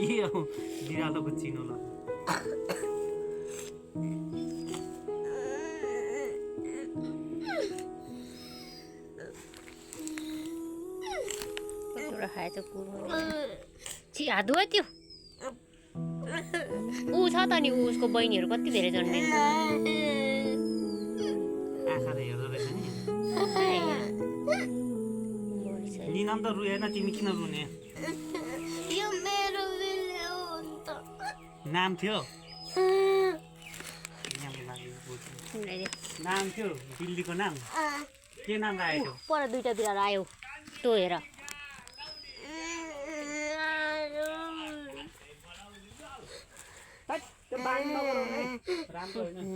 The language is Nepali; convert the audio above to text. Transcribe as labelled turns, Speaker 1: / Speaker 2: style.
Speaker 1: ये बिरालो को चिनो ल
Speaker 2: कतिवटा खाएछ कुरो छि हात धुयो त्यो ऊ छ त नि उसको बहिनीहरू कति धेरै जन्मिन्छ
Speaker 1: आँखाले हेर्दो रहेछ नि निनाम त रुएन तिमी किन रुने
Speaker 3: यो मेरो बिल्ली हो नि त
Speaker 1: नाम थियो नाम थियो बिल्लीको नाम के नाम राखेको
Speaker 2: पर दुईटा बिरालो आयो त्यो हेर
Speaker 1: त्यो बानी नगरौ है राम्रो होइन